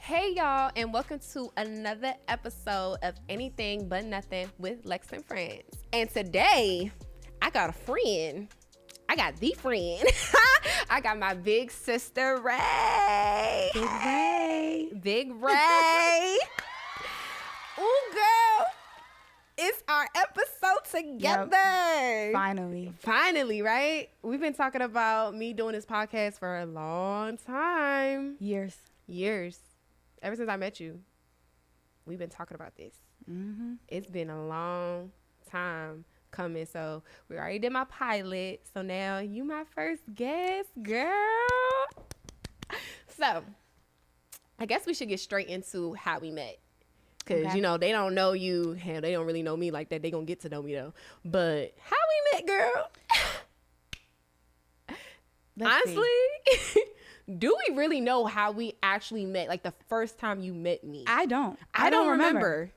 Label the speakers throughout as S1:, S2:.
S1: Hey y'all, and welcome to another episode of Anything But Nothing with Lexx and Friends. And today, I got a friend. I got the friend. I got my big sister, Ray.
S2: Big Ray.
S1: Big Ray. Ooh, girl. It's our episode together.
S2: Yep. Finally.
S1: Finally, right? We've been talking about me doing this podcast for a long time.
S2: Years.
S1: Ever since I met you, we've been talking about this.
S2: Mm-hmm.
S1: It's been a long time coming. So we already did my pilot. So now you my first guest, girl. So I guess we should get straight into how we met. Because,
S2: Okay.
S1: you know, they don't know you. Hell, they don't really know me like that. They going to get to know me, though. But how we met, girl? Honestly, do we really know how we actually met? Like the first time you met me?
S2: I don't
S1: remember.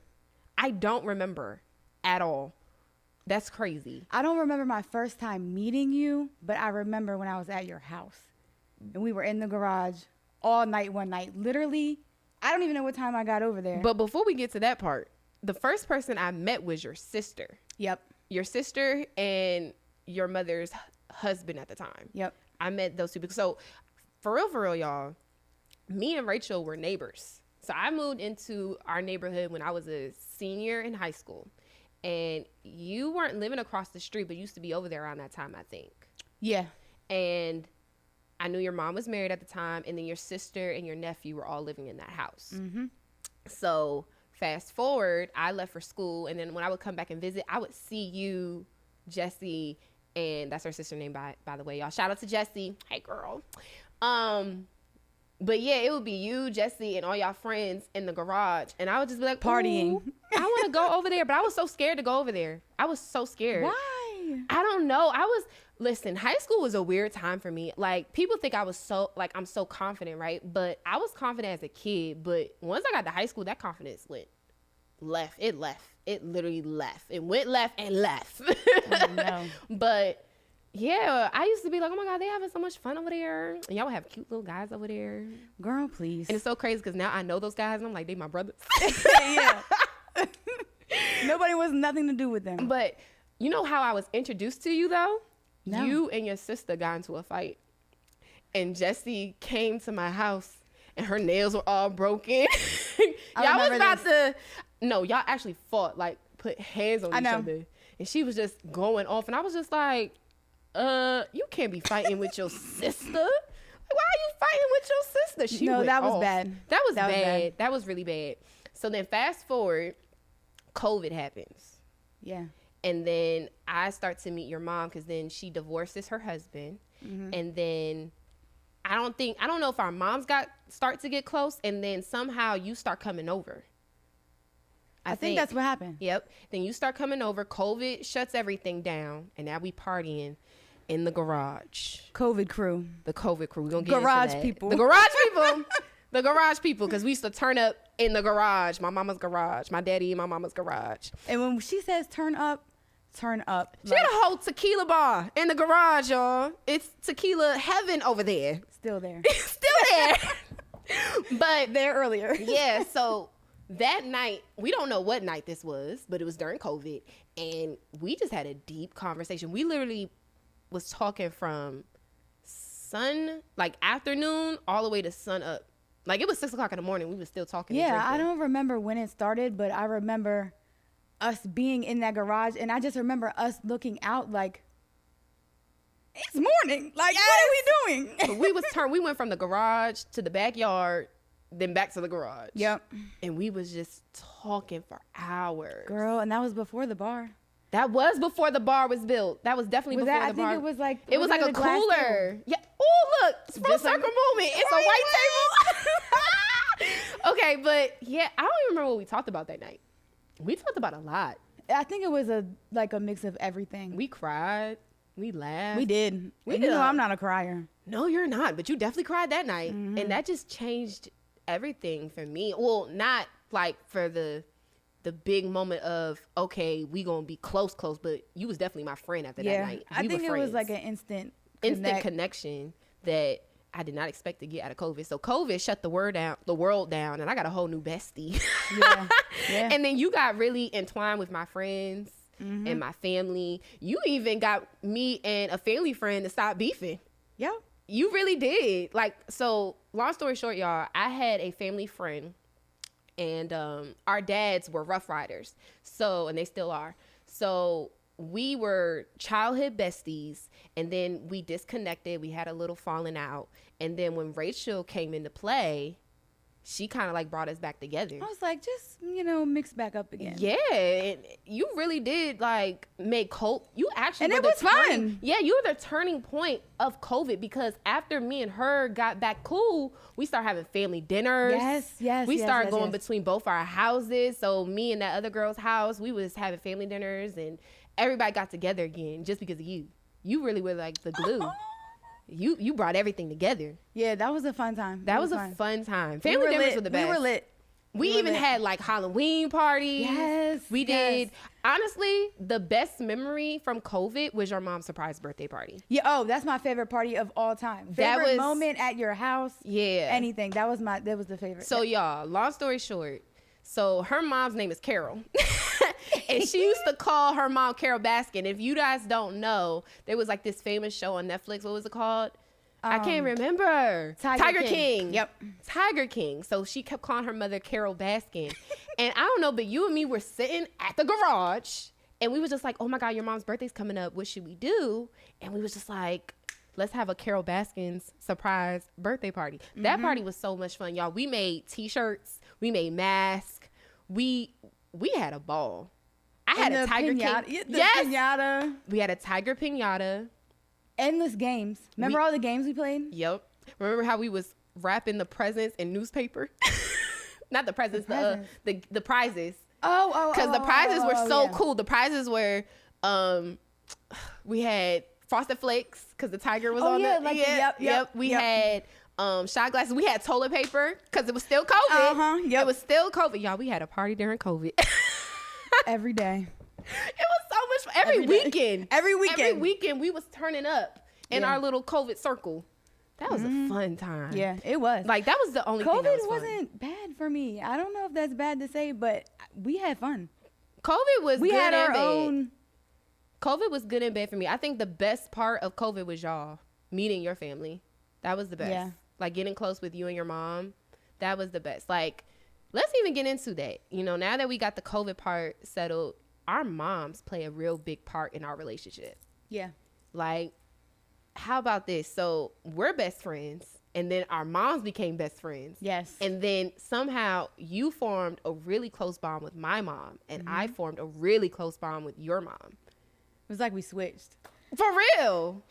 S1: I don't remember at all. That's crazy.
S2: I don't remember my first time meeting you, but I remember when I was at your house. And we were in the garage all night one night. Literally, I don't even know what time I got over there.
S1: But before we get to that part, the first person I met was your sister.
S2: Yep.
S1: Your sister and your mother's husband at the time.
S2: Yep.
S1: I met those two people. So for real, y'all, me and Rachel were neighbors. So I moved into our neighborhood when I was a senior in high school. And you weren't living across the street, but used to be over there around that time, I think.
S2: Yeah.
S1: And I knew your mom was married at the time, and then your sister and your nephew were all living in that house.
S2: Mm-hmm.
S1: So fast forward, I left for school, and then when I would come back and visit, I would see you, Jessie, and that's her sister name, by the way, y'all. Shout out to Jessie. Hey, girl. But yeah, it would be you, Jessie, and all y'all friends in the garage, and I would just be like,
S2: Partying.
S1: I want to go over there, but I was so scared to go over there. I was so scared.
S2: Why?
S1: I don't know. Listen, high school was a weird time for me. Like, people think I was I'm so confident, right? But I was confident as a kid. But once I got to high school, that confidence went left. It left. It literally left. It went left and left.
S2: Oh, no.
S1: But yeah, I used to be like, oh my God, they having so much fun over there. And y'all would have cute little guys over there.
S2: Girl, please.
S1: And it's so crazy because now I know those guys and I'm like, they my brothers.
S2: Yeah. Nobody wants nothing to do with them.
S1: But you know how I was introduced to you though?
S2: No.
S1: You and your sister got into a fight. And Jessie came to my house and her nails were all broken. Y'all was about to, no, y'all actually fought, like put hands on each other. And she was just going off. And I was just like, you can't be fighting with your sister. Why are you fighting with your sister?
S2: No, that was bad.
S1: That was bad. That was really bad. So then fast forward, COVID happens.
S2: Yeah.
S1: And then I start to meet your mom because then she divorces her husband. Mm-hmm. And then I don't know if our moms start to get close. And then somehow you start coming over.
S2: I think that's what happened.
S1: Yep. Then you start coming over. COVID shuts everything down. And now we partying in the garage.
S2: COVID crew.
S1: The COVID crew. We're going to get
S2: garage
S1: into that.
S2: people.
S1: The garage people. The garage people. Because we used to turn up in the garage. My mama's garage. My daddy and my mama's garage.
S2: And when she says turn up.
S1: She had a whole tequila bar in the garage, y'all. It's tequila heaven over there.
S2: Still there.
S1: Still there. But
S2: there earlier.
S1: Yeah, so that night, we don't know what night this was, but it was during COVID. And we just had a deep conversation. We literally was talking from afternoon all the way to sun up. Like, it was 6 o'clock in the morning. We was still talking.
S2: Yeah, I don't remember when it started, but I remember us being in that garage, and I just remember us looking out like, it's morning. Like, yes. What are we doing?
S1: So we went from the garage to the backyard, then back to the garage.
S2: Yep.
S1: And we was just talking for hours.
S2: Girl, and that was before the bar.
S1: That was before the bar was built. That was definitely before the bar.
S2: I think it was like...
S1: It was like a cooler. Yeah. Oh, look. It's full circle movement. It's a white table. Okay, but yeah, I don't even remember what we talked about that night. We talked about a lot.
S2: I think it was a mix of everything.
S1: We cried. We laughed.
S2: We did. You know I'm not a crier.
S1: No, you're not. But you definitely cried that night.
S2: Mm-hmm.
S1: And that just changed everything for me. Well, not like for the big moment of, okay, we going to be close, but you was definitely my friend after that night.
S2: I think it was like an instant
S1: connection that I did not expect to get out of COVID. So COVID shut the world down, and I got a whole new bestie. Yeah. And then you got really entwined with my friends and my family. You even got me and a family friend to stop beefing.
S2: Yeah.
S1: You really did. Like, so long story short, y'all, I had a family friend, and our dads were Rough Riders. So, and they still are. So we were childhood besties, and then we disconnected. We had a little falling out. And then when Rachel came into play, she kind of like brought us back together.
S2: I was like, just, mix back up again.
S1: Yeah. And you really did like make hope. You actually,
S2: and it was fun.
S1: Yeah. You were the turning point of COVID, because after me and her got back cool, we started having family dinners.
S2: Yes.
S1: We started going between both our houses. So me and that other girl's house, we was having family dinners, and everybody got together again just because of you. You really were like the glue. You brought everything together.
S2: Yeah, that was a fun time.
S1: That was a fun time. Family dinners were the best.
S2: We were lit.
S1: We even had like Halloween parties.
S2: Yes.
S1: We did. Honestly, the best memory from COVID was your mom's surprise birthday party.
S2: Yeah. Oh, that's my favorite party of all time. Favorite moment at your house.
S1: Yeah.
S2: Anything. That was the favorite.
S1: So y'all, long story short, so her mom's name is Carol. And she used to call her mom Carol Baskin. If you guys don't know, there was like this famous show on Netflix. What was it called? I can't remember. Tiger King.
S2: Yep.
S1: Tiger King. So she kept calling her mother Carol Baskin. And I don't know, but you and me were sitting at the garage, and we was just like, oh my God, your mom's birthday's coming up. What should we do? And we was just like, let's have a Carol Baskin's surprise birthday party. That party was so much fun, y'all. We made T-shirts. We made masks. We had a ball. I had a Tiger King.
S2: Piñata.
S1: We had a Tiger Piñata.
S2: Endless games. Remember all the games we played?
S1: Yep. Remember how we was wrapping the presents in newspaper? Not the presents, the prizes. Because the prizes were so cool. The prizes were, we had Frosted Flakes because the tiger was on Yep. We had shot glasses. We had toilet paper because it was still COVID. It was still COVID. Y'all, we had a party during COVID.
S2: Every day.
S1: It was so much fun. Every weekend we was turning up in our little COVID circle. That was a fun time.
S2: Yeah, it was.
S1: Like, that was the only thing that was fun.
S2: COVID wasn't bad for me. I don't know if that's bad to say, but we had fun.
S1: COVID was good and bad.
S2: Own.
S1: COVID was good and bad for me. I think the best part of COVID was y'all meeting your family. That was the best. Yeah. Like, getting close with you and your mom. That was the best. Like, let's even get into that. Now that we got the COVID part settled, our moms play a real big part in our relationship.
S2: Yeah.
S1: Like, how about this? So we're best friends, and then our moms became best friends.
S2: Yes.
S1: And then somehow you formed a really close bond with my mom, and I formed a really close bond with your mom.
S2: It was like we switched.
S1: For real.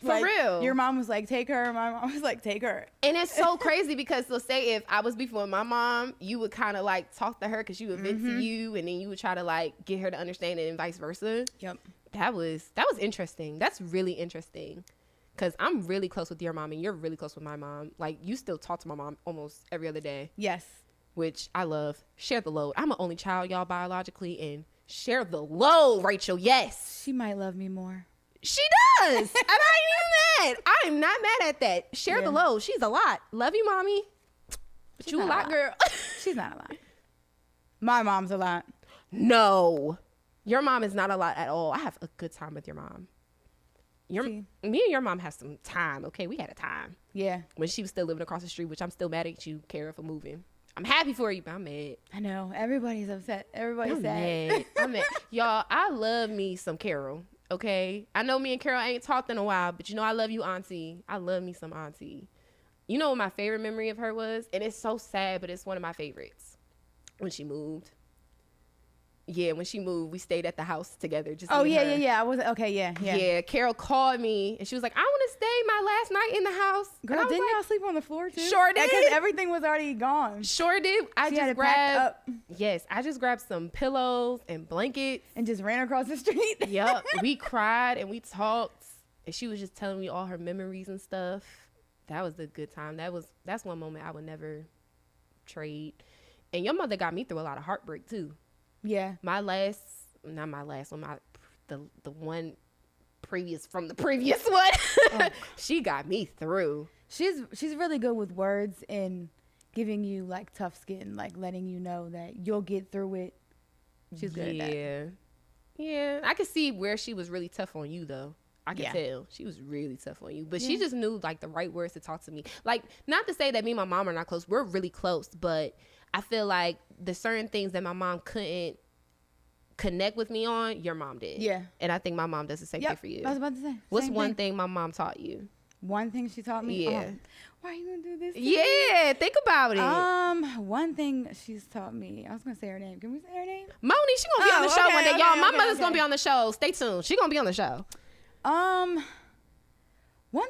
S2: Your mom was like, take her. My mom was like, take her.
S1: And it's so crazy because, so say if I was beefing with my mom, you would kind of like talk to her because she would vent to you, and then you would try to like get her to understand it, and vice versa.
S2: Yep.
S1: That was interesting. That's really interesting. Because I'm really close with your mom, and you're really close with my mom. Like, you still talk to my mom almost every other day.
S2: Yes. Which
S1: I love. Share the load. I'm an only child, y'all, biologically, and share the load, Rachel. Yes.
S2: She might love me more.
S1: She does. And I ain't even mad. I'm not mad at that. Share the load. She's a lot. Love you, mommy. But you a lot, girl.
S2: She's not a lot. My mom's a lot.
S1: No. Your mom is not a lot at all. I have a good time with your mom. Me and your mom have some time, okay? We had a time.
S2: Yeah.
S1: When she was still living across the street, which I'm still mad at you, Kara, for moving. I'm happy for you, but I'm mad.
S2: I know. Everybody's upset. Everybody's sad.
S1: I'm mad. Y'all, I love me some Carol, okay? I know me and Carol ain't talked in a while, but I love you, auntie. I love me some auntie. You know what my favorite memory of her was? And it's so sad, but it's one of my favorites. When she moved. Yeah, when she moved, we stayed at the house together. Just
S2: yeah. I was okay. Yeah.
S1: Yeah, Carol called me and she was like, "I want to stay my last night in the house."
S2: Girl, didn't y'all sleep on the floor too?
S1: Sure did.
S2: Because everything was already gone.
S1: Sure did. I just grabbed some pillows and blankets
S2: and just ran across the street.
S1: Yep. We cried and we talked, and she was just telling me all her memories and stuff. That was a good time. That's one moment I would never trade. And your mother got me through a lot of heartbreak too.
S2: Yeah.
S1: The one previous from the previous one. She got me through.
S2: She's really good with words and giving you like tough skin, like letting you know that you'll get through it. She's good at that.
S1: Yeah, I could see where she was really tough on you though. I could tell she was really tough on you, but she just knew like the right words to talk to me. Like, not to say that me and my mom are not close. We're really close, but I feel like the certain things that my mom couldn't connect with me on, your mom did. Yeah. And I think my mom does the same thing for you.
S2: I was about to say.
S1: What's one thing my mom taught you?
S2: One thing she taught me?
S1: Yeah.
S2: Why are you going to do this to
S1: me? Think about
S2: it. One thing she's taught me. I was going to say her name. Can we say her name?
S1: Moni, she going to be on the show one day. Y'all, my mother's going to be on the show. Stay tuned. She going to be on the show.
S2: One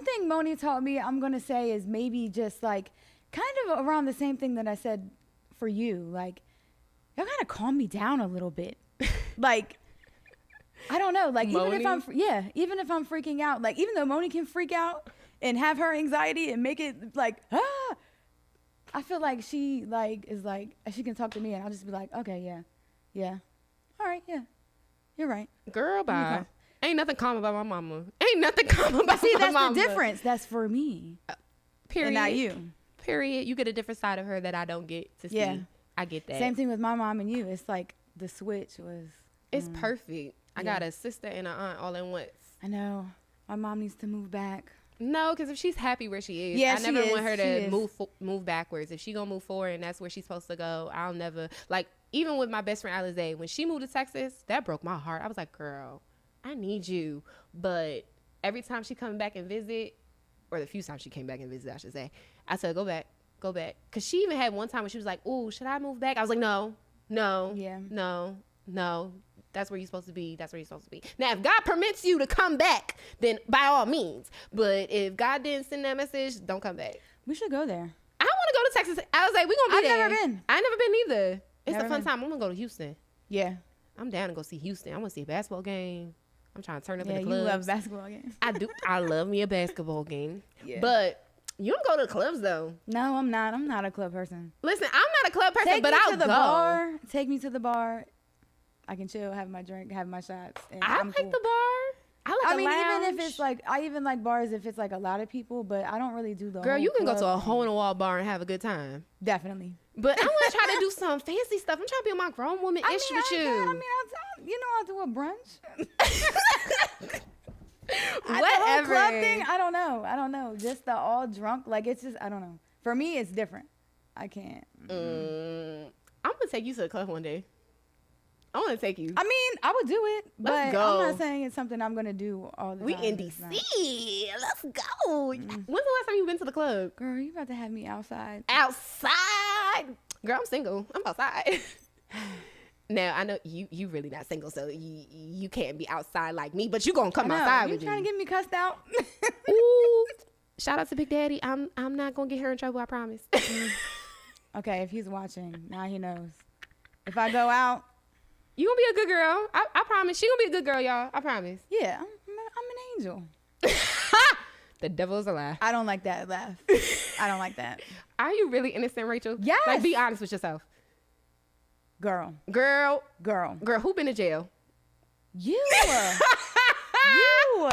S2: thing Moni taught me, I'm going to say, is maybe just like kind of around the same thing that I said for you. Like, y'all got to calm me down a little bit. Like, I don't know. Like, even if I'm freaking out, like, even though Moni can freak out and have her anxiety and make it like, I feel like she like is like, she can talk to me and I'll just be like, okay, yeah. All right, yeah. You're right.
S1: Girl, bye. Ain't nothing calm about my mama. Ain't nothing calm about my mama.
S2: See, that's the difference. That's for me.
S1: Period.
S2: And not you.
S1: Period. You get a different side of her that I don't get to see. Yeah. I get that.
S2: Same thing with my mom and you. It's like the switch was.
S1: It's perfect. I got a sister and an aunt all in once.
S2: I know. My mom needs to move back.
S1: No, because if she's happy where she is, I never want her to move backwards. If she gonna move forward and that's where she's supposed to go, I'll never, like, even with my best friend Alize, when she moved to Texas, that broke my heart. I was like, girl, I need you. But every time she come back and visit, or the few times she came back and visit, I should say, I said, go back. Because she even had one time when she was like, ooh, should I move back? I was like, no. That's where you're supposed to be. Now, if God permits you to come back, then by all means. But if God didn't send that message, don't come back.
S2: We should go there.
S1: I want to go to Texas. I was like, we're going to be there.
S2: I've never been.
S1: I never been either. It's a fun time. I'm going to go to Houston.
S2: Yeah.
S1: I'm down to go see Houston. I want to see a basketball game. I'm trying to turn up in the clubs.
S2: You love basketball games.
S1: I do. I love me a basketball game. Yeah. But you don't go to the clubs, though.
S2: No, I'm not. I'm not a club person.
S1: Listen, I'm not a club person, but I'll go.
S2: Take me to the bar. I can chill, have my drink, have my shots. And
S1: I like the bar. I mean, lounge.
S2: Even if it's like, I even like bars if it's like a lot of people, but I don't really do the
S1: Girl, you can go to a hole-in-the-wall bar and have a good time.
S2: Definitely.
S1: But I want to try to do some fancy stuff. I'm trying to be on my grown woman-ish with you.
S2: I'll do a brunch.
S1: Whatever.
S2: The club thing, I don't know. Just the all drunk, like it's just, I don't know. For me, it's different. I can't.
S1: I'm going to take you to the club one day. I want to take you.
S2: I mean, I would do it,
S1: Let's
S2: but
S1: go.
S2: I'm not saying it's something I'm going to do all the time.
S1: We in D.C. Let's go. When's the last time you been to the club?
S2: Girl, you about to have me outside.
S1: Outside? Girl, I'm single. I'm outside. Now, I know you really not single, so you can't be outside like me, but you going to come outside with me.
S2: You trying to get me cussed out?
S1: Ooh. Shout out to Big Daddy. I'm not going to get her in trouble, I promise.
S2: Okay, if he's watching, now he knows. If I go out.
S1: You gonna be a good girl. I promise. She gonna be a good girl, y'all. I promise.
S2: Yeah, I'm an angel.
S1: The devil is a lie.
S2: I don't like that laugh. I don't like that.
S1: Are you really innocent, Rachel?
S2: Yes.
S1: Like, be honest with yourself.
S2: Girl.
S1: Who been to jail?
S2: You. You.
S1: All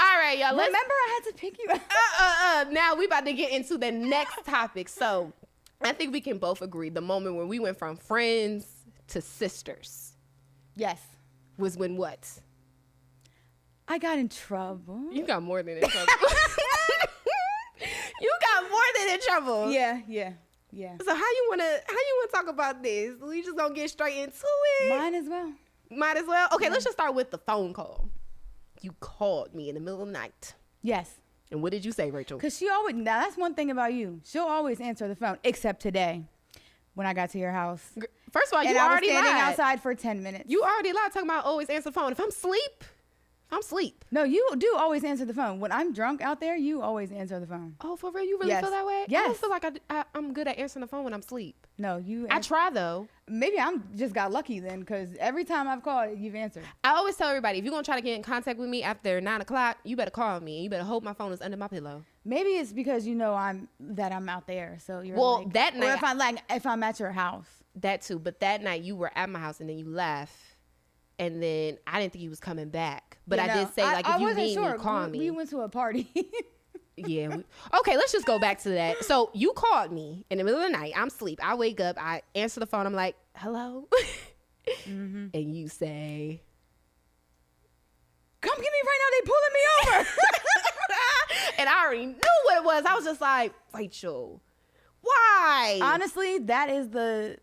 S1: right, y'all.
S2: Remember, I had to pick you up.
S1: Now we about to get into the next topic. So, I think we can both agree the moment when we went from friends to sisters.
S2: Yes.
S1: Was when what?
S2: I got in trouble.
S1: You got more than in trouble. You got more than in trouble.
S2: Yeah.
S1: So how you wanna talk about this? We just gonna get straight into it. Might as well. Okay, let's just start with the phone call. You called me in the middle of the night.
S2: Yes.
S1: And what did you say, Rachel?
S2: Because now that's one thing about you. She'll always answer the phone, except today. When I got to your house.
S1: First of all, you already lied.
S2: And I was standing outside for 10 minutes.
S1: You already lied talking about always answer the phone. If I'm asleep.
S2: No, you do always answer the phone. When I'm drunk out there, you always answer the phone.
S1: Oh, for real? You really feel that way?
S2: Yes.
S1: I don't feel like I'm good at answering the phone when I'm asleep.
S2: No, you.
S1: I try, though.
S2: Maybe I'm just got lucky then, because every time I've called, you've answered.
S1: I always tell everybody, if you're going to try to get in contact with me after 9 o'clock, you better call me. And you better hope my phone is under my pillow.
S2: Maybe it's because you know I'm out there, so you're like,
S1: that night.
S2: Or if I'm at your house.
S1: That too, but that night you were at my house and then you left, and then I didn't think you was coming back. But I did say, like, if you need me, call me.
S2: We went to a party.
S1: Yeah. Okay, let's just go back to that. So you called me in the middle of the night. I'm asleep. I wake up. I answer the phone. I'm like, hello? And you say,
S2: come get me right now. They pulling me over.
S1: and I already knew what it was. I was just like, Rachel, why?
S2: Honestly, that is the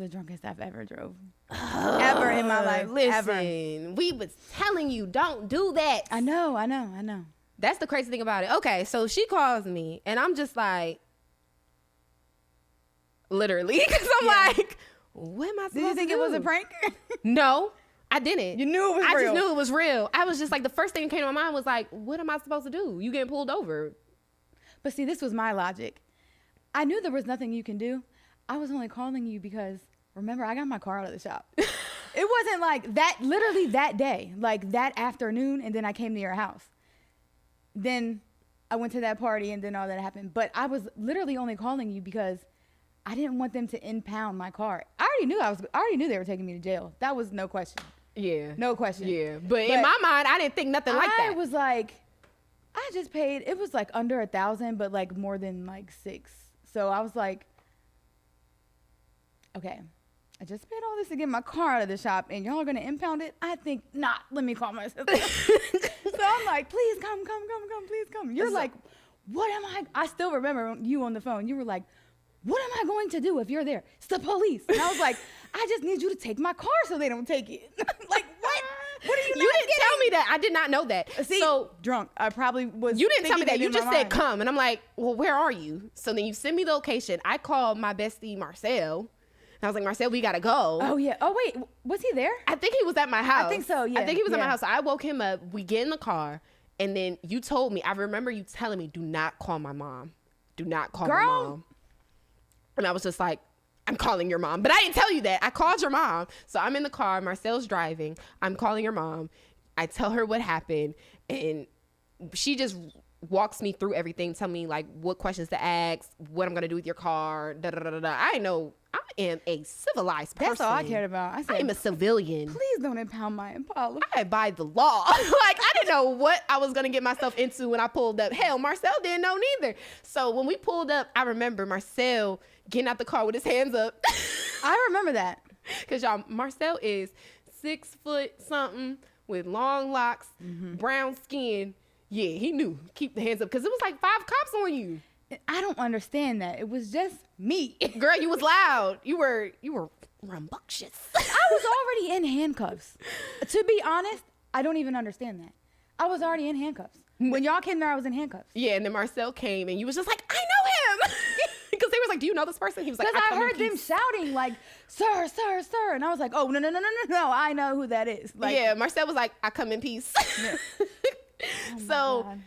S2: drunkest I've ever drove. Ever in my life.
S1: Listen,
S2: ever.
S1: We was telling you, don't do that.
S2: I know.
S1: That's the crazy thing about it. Okay, so she calls me, and I'm just like, literally, because I'm like, what am I supposed to do?
S2: Did you think it was a prank?
S1: No, I didn't.
S2: You knew it was real.
S1: I just knew it was real. I was just like, the first thing that came to my mind was like, what am I supposed to do? You getting pulled over.
S2: But see, this was my logic. I knew there was nothing you can do. I was only calling you because, remember, I got my car out of the shop. It wasn't like that, literally that day, like that afternoon, and then I came to your house. Then I went to that party, and then all that happened. But I was literally only calling you because I didn't want them to impound my car. I already knew they were taking me to jail. That was no question.
S1: Yeah.
S2: No question.
S1: Yeah. But in my mind, I didn't think nothing like that.
S2: I was like, I just paid, it was like under 1,000, but like more than like 6. So I was like, okay, I just paid all this to get my car out of the shop, and y'all are going to impound it? I think not. Let me call my sister. So I'm like, please come, please come. You're like, what am I still remember you on the phone. You were like, what am I going to do if you're there? It's the police. And I was like, I just need you to take my car so they don't take it. Like, what? What are you not
S1: You didn't
S2: getting?
S1: tell me that. I did not know that.
S2: See,
S1: so
S2: drunk. I probably was.
S1: You didn't tell me that. You
S2: in
S1: just
S2: my
S1: said
S2: mind.
S1: come. And I'm like, well, where are you? So then you send me the location. I called my bestie, Marcel. And I was like, Marcel, we got to go.
S2: Oh, yeah. Oh, wait. Was he there?
S1: I think he was at my house.
S2: I think so, yeah.
S1: I think he was at my house. So I woke him up. We get in the car. And then you told me, I remember you telling me, do not call my mom. Do not call my mom. And I was just like, I'm calling your mom. But I didn't tell you that. I called your mom. So I'm in the car. Marcel's driving. I'm calling your mom. I tell her what happened. And she just walks me through everything. Tell me like what questions to ask, what I'm going to do with your car. Da, da, da, da, da. I know I am a civilized person.
S2: That's all I cared about. I said,
S1: I'm a civilian.
S2: Please don't impound my Impala.
S1: I abide the law. Like, I didn't know what I was going to get myself into when I pulled up. Hell, Marcel didn't know neither. So when we pulled up, I remember Marcel getting out the car with his hands up.
S2: I remember that.
S1: Because y'all, Marcel is 6 foot something with long locks, brown skin. Yeah, he knew. Keep the hands up. Because it was like 5 cops on you.
S2: I don't understand that. It was just me.
S1: Girl, you was loud. You were rambunctious.
S2: I was already in handcuffs. To be honest, I don't even understand that. I was already in handcuffs. When y'all came there, I was in handcuffs.
S1: Yeah, and then Marcel came, and you was just like, I know him. Because they was like, do you know this person? He was like,
S2: because I heard them shouting like, sir, sir, sir. And I was like, oh, no. I know who that is. Like,
S1: yeah, Marcel was like, I come in peace.
S2: Yeah.
S1: So
S2: God.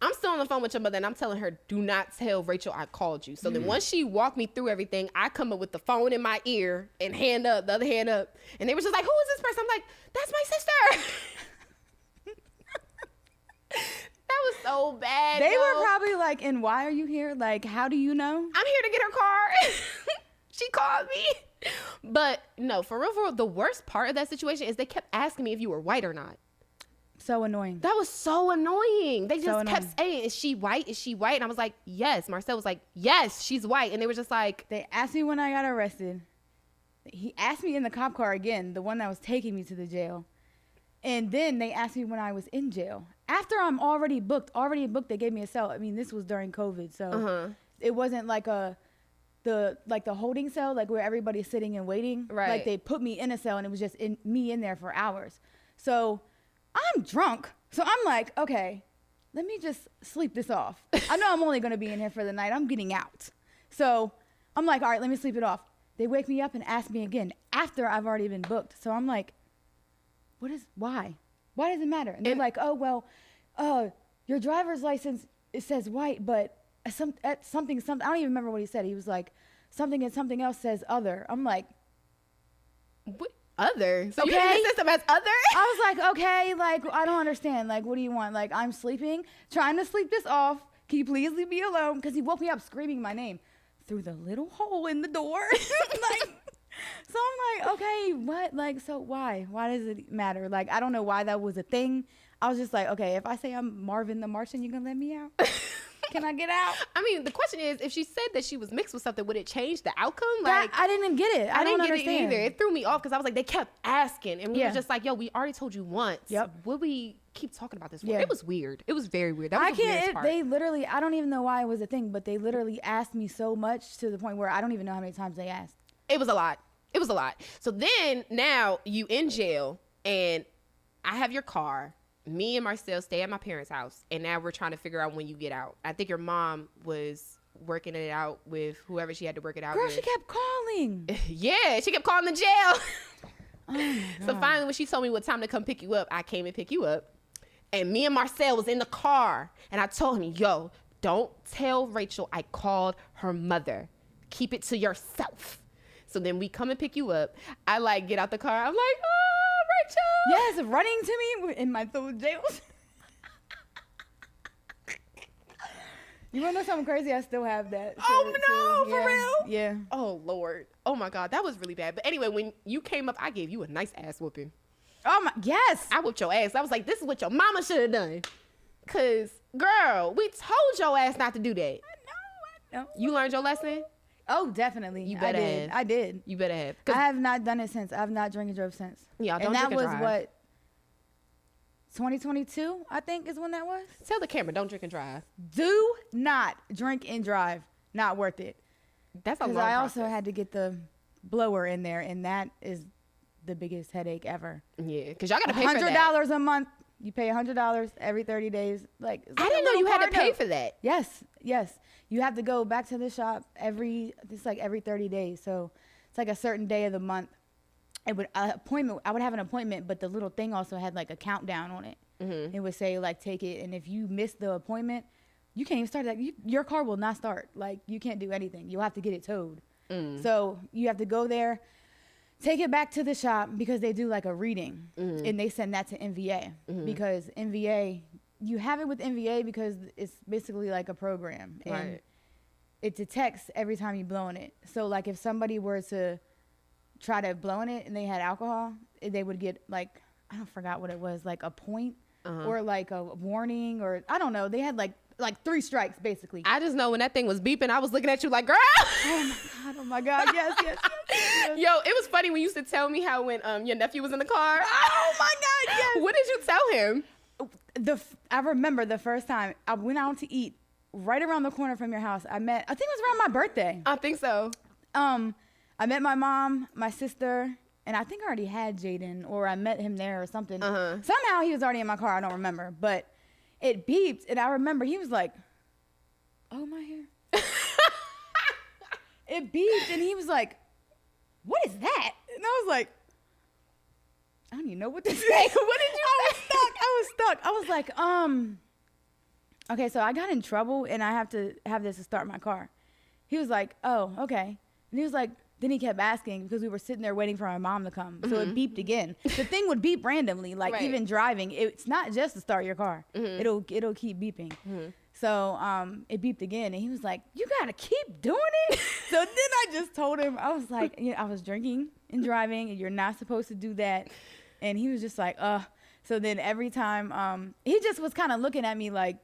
S1: I'm still on the phone with your mother, and I'm telling her, do not tell Rachel I called you. So then once she walked me through everything, I come up with the phone in my ear and hand up, the other hand up. And they were just like, who is this person? I'm like, that's my sister. That was so bad.
S2: They were probably like, and why are you here? Like, how do you know?
S1: I'm here to get her car. She called me. But no, for real, the worst part of that situation is they kept asking me if you were white or not.
S2: So annoying.
S1: That was so annoying. They just
S2: annoying.
S1: kept saying, is she white? Is she white? And I was like, yes. Marcel was like, yes, she's white. And they were just like.
S2: They asked me when I got arrested. He asked me in the cop car again, the one that was taking me to the jail. And then they asked me when I was in jail. After I'm already booked, they gave me a cell. I mean, this was during COVID, so it wasn't like the holding cell, like where everybody's sitting and waiting.
S1: Right.
S2: Like they put me in a cell and it was just me in there for hours. So I'm drunk. So I'm like, okay, let me just sleep this off. I know I'm only going to be in here for the night. I'm getting out. So I'm like, all right, let me sleep it off. They wake me up and ask me again after I've already been booked. So I'm like, why? Why does it matter? And they're like, oh, well, your driver's license, it says white, but something, I don't even remember what he said. He was like, something and something else says other. I'm like,
S1: What? Other? So
S2: okay.
S1: You in the system as other?
S2: I was like, okay, like, I don't understand. Like, what do you want? Like, I'm sleeping, trying to sleep this off. Can you please leave me alone? Because he woke me up screaming my name through the little hole in the door. Like, so I'm like, okay, what? Like, so why? Why does it matter? Like, I don't know why that was a thing. I was just like, okay, if I say I'm Marvin the Martian, you gonna let me out? Can I get out?
S1: I mean, the question is, if she said that she was mixed with something, would it change the outcome?
S2: Like, I didn't get it. I didn't get it either.
S1: It threw me off because I was like, they kept asking, and we were just like, yo, we already told you once.
S2: Yep.
S1: Would we keep talking about this for? It was weird. It was very weird. That was the weirdest part.
S2: They literally, I don't even know why it was a thing, but they literally asked me so much to the point where I don't even know how many times they asked.
S1: It was a lot. It was a lot. So then now you in jail, and I have your car. Me and Marcel stay at my parents' house, and now we're trying to figure out when you get out. I think your mom was working it out with whoever she had to work it out with.
S2: Girl, she kept calling.
S1: Yeah, she kept calling the jail.
S2: Oh
S1: so finally, when she told me what time to come pick you up, I came and pick you up. And me and Marcel was in the car, and I told him, yo, don't tell Rachel I called her mother. Keep it to yourself. So then we come and pick you up. I like get out the car. I'm like, oh, Rachel.
S2: Yes, running to me in my throat jails. You want to know something crazy? I still have that.
S1: For real?
S2: Yeah.
S1: Oh, Lord. Oh, my God. That was really bad. But anyway, when you came up, I gave you a nice ass whooping.
S2: Oh, my. Yes.
S1: I whooped your ass. I was like, this is what your mama should have done. Because, girl, we told your ass not to do that.
S2: I know.
S1: You learned your lesson?
S2: Oh, definitely.
S1: You better have.
S2: I did.
S1: You better have.
S2: I have not done it since. I have not drank and drove since.
S1: Yeah, don't
S2: and that
S1: drink and
S2: was
S1: drive.
S2: what, 2022, I think is when that was.
S1: Tell the camera, don't drink and drive.
S2: Do not drink and drive. Not worth it.
S1: That's a long
S2: Because I
S1: process.
S2: also had to get the blower in there, and that is the biggest headache ever.
S1: Yeah, because y'all got to pay for that.
S2: $100 a month. You pay $100 every 30 days. Like,
S1: I didn't know you had to pay for that.
S2: Yes. You have to go back to the shop every 30 days. So it's like a certain day of the month. I would have an appointment, but the little thing also had like a countdown on it. Mm-hmm. It would say like, take it. And if you miss the appointment, you can't even start that. Your car will not start. Like, you can't do anything. You'll have to get it towed. So you have to go there, take it back to the shop because they do like a reading and they send that to NVA because NVA, you have it with NVA because it's basically like a program and it detects every time you blow in it. So like if somebody were to try to blow in it and they had alcohol, they would get like, I don't forgot what it was, like a point or like a warning or I don't know. They had like 3 strikes basically.
S1: I just know when that thing was beeping, I was looking at you like, girl.
S2: Oh my God. Yes.
S1: Yo, it was funny when you used to tell me how when your nephew was in the car.
S2: Oh my God. Yes.
S1: What did you tell him?
S2: I remember the first time I went out to eat right around the corner from your house. I think it was around my birthday.
S1: I think so.
S2: I met my mom, my sister, and I think I already had Jaden, or I met him there or something. Somehow he was already in my car. I don't remember, but it beeped, and I remember he was like, "Oh, my hair." It beeped, and he was like, "What is that?" And I was like, I don't even know what to say. What did you say? I was stuck. I was like, okay, so I got in trouble and I have to have this to start my car. He was like, oh, okay. And he was like, then he kept asking because we were sitting there waiting for my mom to come. So it beeped again. The thing would beep randomly, like even driving. It's not just to start your car. It'll keep beeping. So it beeped again, and he was like, you got to keep doing it? So then I just told him, I was like, I was drinking and driving, and you're not supposed to do that. And he was just like, So then every time, he just was kind of looking at me like,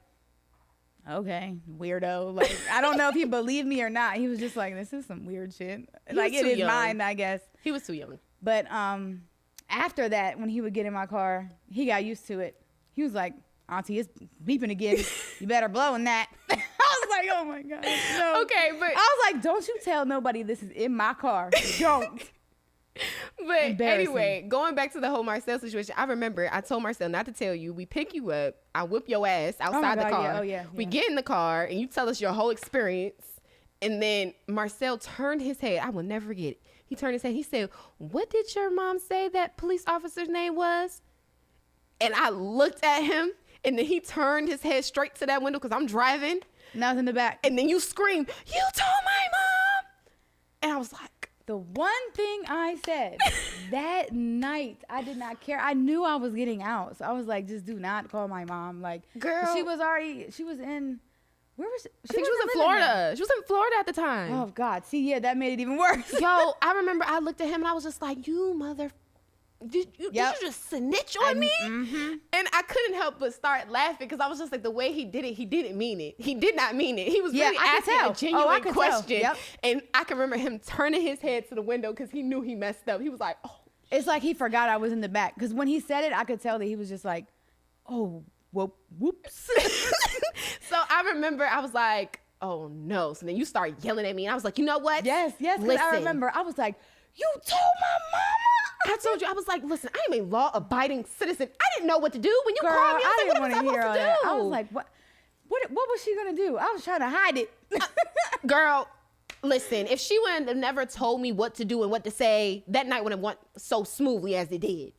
S2: okay, weirdo. Like, I don't know if he believed me or not. He was just like, this is some weird shit. Like, in his mind, I guess.
S1: He was too young.
S2: But after that, when he would get in my car, he got used to it. He was like, Auntie, it's beeping again. You better blow in that. I was like, oh, my God. No.
S1: Okay, but...
S2: I was like, don't you tell nobody this is in my car. Don't.
S1: But anyway, going back to the whole Marcel situation, I remember I told Marcel not to tell you. We pick you up. I whip your ass outside the car.
S2: Yeah.
S1: We get in the car, and you tell us your whole experience. And then Marcel turned his head. I will never forget it. He turned his head. He said, what did your mom say that police officer's name was? And I looked at him, and then he turned his head straight to that window because I'm driving.
S2: And I was in the back.
S1: And then you screamed, you told my mom. And I was like,
S2: the one thing I said that night, I did not care. I knew I was getting out. So I was like, just do not call my mom. Like,
S1: girl.
S2: She was in, where was she?
S1: I think she was in Florida. She was in Florida at the time.
S2: Oh, God. See, yeah, that made it even worse.
S1: Yo, I remember I looked at him and I was just like, you mother. did you just snitch on me? Mm-hmm. And I couldn't help but start laughing because I was just like, the way he didn't mean it. He did not mean it. He was really asking a genuine question. Yep. And I can remember him turning his head to the window because he knew he messed up. He was like, oh.
S2: It's like he forgot I was in the back. Because when he said it, I could tell that he was just like, oh, whoops.
S1: So I remember I was like, oh no. So then you start yelling at me. And I was like, you know what?
S2: Yes. Listen. I remember. I was like, you told my mama.
S1: I told you, I was like, listen, I am a law-abiding citizen. I didn't know what to do. When you called me, I was like, what was I supposed to do?
S2: I was like, what was she going to do? I was trying to hide it.
S1: Girl, listen, if she would have never told me what to do and what to say, that night wouldn't have went so smoothly as it did.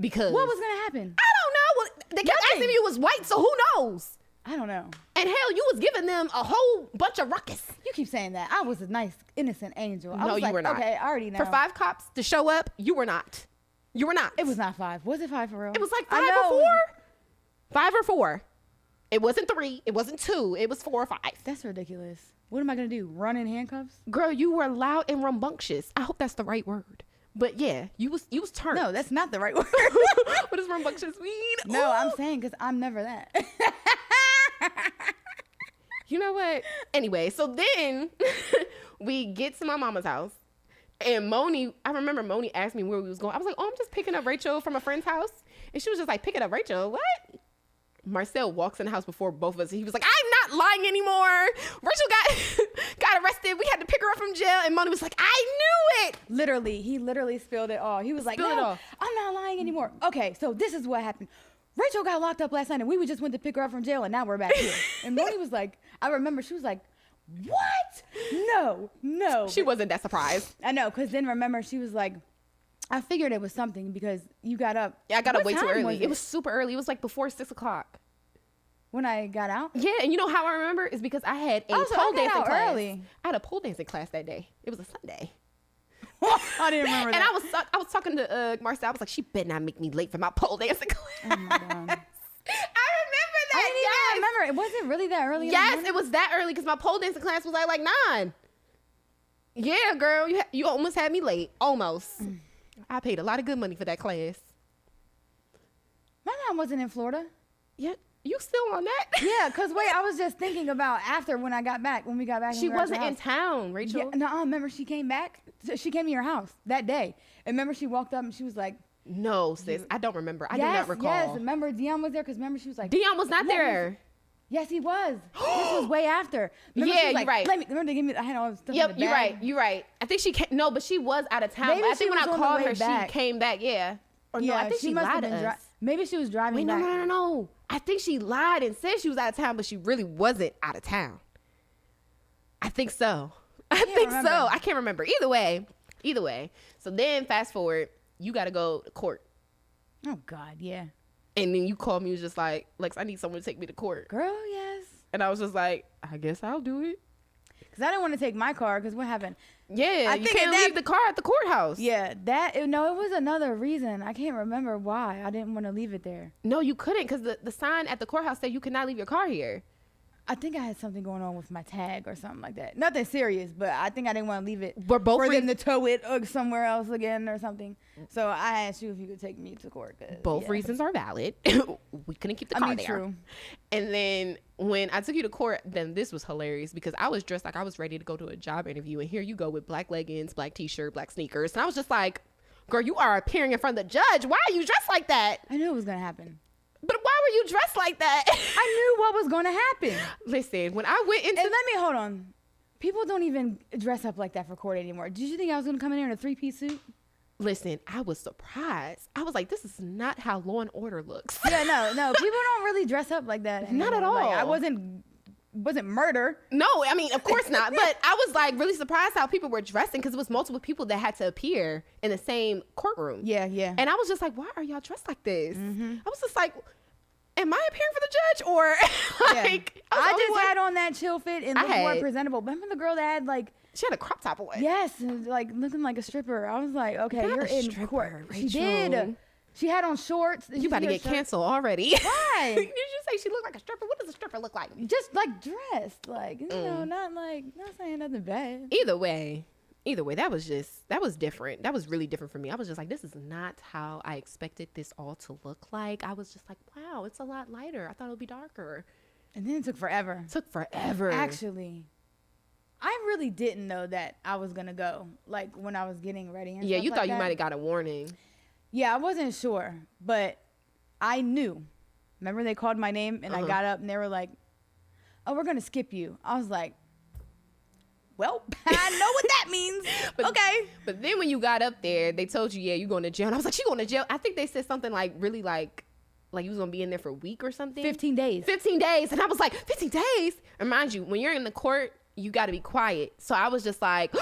S1: Because
S2: what was going to happen?
S1: I don't know. They kept asking me you was white, so who knows?
S2: I don't know.
S1: And hell, you was giving them a whole bunch of ruckus.
S2: You keep saying that. I was a nice, innocent angel.
S1: No, you were not.
S2: Okay, I already know.
S1: For 5 cops to show up, you were not. You were not.
S2: It was not 5. Was it 5 for real?
S1: It was like 5 or 4. 5 or 4. It wasn't 3. It wasn't 2. It was 4 or 5.
S2: That's ridiculous. What am I going to do? Run in handcuffs?
S1: Girl, you were loud and rambunctious. I hope that's the right word. But yeah, you was turned.
S2: No, that's not the right word.
S1: What does rambunctious mean?
S2: No, ooh. I'm saying because I'm never that.
S1: You know what? Anyway, so then we get to my mama's house. And Moni, I remember Moni asked me where we was going. I was like, oh, I'm just picking up Rachel from a friend's house. And she was just like, picking up Rachel? What? Marcel walks in the house before both of us. He was like, I'm not lying anymore. Rachel got arrested. We had to pick her up from jail. And Moni was like, I knew it.
S2: Literally. He literally spilled it all. He was like, no, I'm not lying anymore. Okay, so this is what happened. Rachel got locked up last night and we just went to pick her up from jail and now we're back here. And Moni was like, I remember she was like, what? No.
S1: She wasn't that surprised.
S2: I know, because then remember she was like, I figured it was something because you got up.
S1: Yeah, I got up way too early. It was super early. It was like before 6 o'clock.
S2: When I got out?
S1: Yeah, and you know how I remember? It's because I had a pole dancing class. Early. I had a pole dancing class that day. It was a Sunday.
S2: I didn't remember that.
S1: And I was talking to Marcel. I was like, she better not make me late for my pole dancing class. Oh my God. I remember that.
S2: I didn't even remember. It wasn't really that early.
S1: Yes, it was that early because my pole dancing class was like 9. Yeah, girl, you almost had me late. Almost. I paid a lot of good money for that class.
S2: My mom wasn't in Florida.
S1: Yeah, you still on that?
S2: Yeah, because wait, I was just thinking about after when we got back.
S1: She wasn't in town, Rachel.
S2: Yeah, no, remember she came back. She came to your house that day. And remember she walked up and she was like,
S1: no, sis, I don't remember. I do not recall. Yes,
S2: remember Dion was there because remember she was like,
S1: Dion was not there.
S2: Yes, he was. This was way after. Remember,
S1: yeah,
S2: like,
S1: you're right.
S2: Remember they gave me. I had all this stuff.
S1: Yep,
S2: in the bag.
S1: You're right. I think she came. No, but she was out of town. Maybe I think when I called her, she came back. Yeah. Or no, I think she lied to us.
S2: Maybe she was driving back.
S1: No. I think she lied and said she was out of town, but she really wasn't out of town. I think so. I can't remember. Either way. So then fast forward, you got to go to court.
S2: Oh God, yeah.
S1: And then you called me, was just like, Lex, I need someone to take me to court.
S2: Girl, yes.
S1: And I was just like, I guess I'll do it.
S2: Because I didn't want to take my car because what happened?
S1: Yeah, you can't leave the car at the courthouse.
S2: Yeah, it was another reason. I can't remember why I didn't want to leave it there.
S1: No, you couldn't because the sign at the courthouse said you cannot leave your car here.
S2: I think I had something going on with my tag or something like that. Nothing serious, but I think I didn't want to leave it for them to tow it somewhere else again or something. So I asked you if you could take me to court.
S1: Both reasons are valid. We couldn't keep the car there. True. And then when I took you to court, then this was hilarious because I was dressed like I was ready to go to a job interview. And here you go with black leggings, black t-shirt, black sneakers. And I was just like, girl, you are appearing in front of the judge. Why are you dressed like that?
S2: I knew it was going to happen.
S1: But why were you dressed like that?
S2: I knew what was going to happen.
S1: Listen, when I went into...
S2: And let me, hold on. People don't even dress up like that for court anymore. Did you think I was going to come in here in a 3-piece suit?
S1: Listen, I was surprised. I was like, this is not how Law and Order looks.
S2: Yeah, no. People don't really dress up like that anymore.
S1: Not at all.
S2: Like, I wasn't murder.
S1: No, I mean, of course not. But I was like really surprised how people were dressing because it was multiple people that had to appear in the same courtroom.
S2: Yeah.
S1: And I was just like, why are y'all dressed like this? Mm-hmm. I was just like, am I appearing for the judge or like?
S2: Yeah. I just had on that chill fit and looked more presentable. Remember the girl that had like?
S1: She had a crop top on.
S2: Yes, like looking like a stripper. I was like, okay, you're in court.
S1: Rachel.
S2: She did. She had on shorts.
S1: You about to get canceled already.
S2: Why?
S1: Did you say she looked like a stripper? What does a stripper look like?
S2: Just like dressed, like, you know, not saying nothing bad.
S1: Either way, either way, that was different. That was really different for me. I was just like, this is not how I expected this all to look like. I was just like, wow, it's a lot lighter. I thought it would be darker.
S2: And then it took forever. Actually, I really didn't know that I was going to go, like, when I was getting ready and
S1: yeah,
S2: stuff
S1: you
S2: like
S1: thought
S2: that.
S1: you might have got a warning.
S2: Yeah, I wasn't sure, but I knew. Remember they called my name and I got up and they were like, oh, we're going to skip you. I was like, well, I know what that means. Okay.
S1: But then when you got up there, they told you, yeah, you're going to jail. And I was like, you going to jail? I think they said something like really like you was going to be in there for a week or something.
S2: 15 days.
S1: 15 days. And I was like, 15 days? And mind you, when you're in the court, you got to be quiet. So I was just like,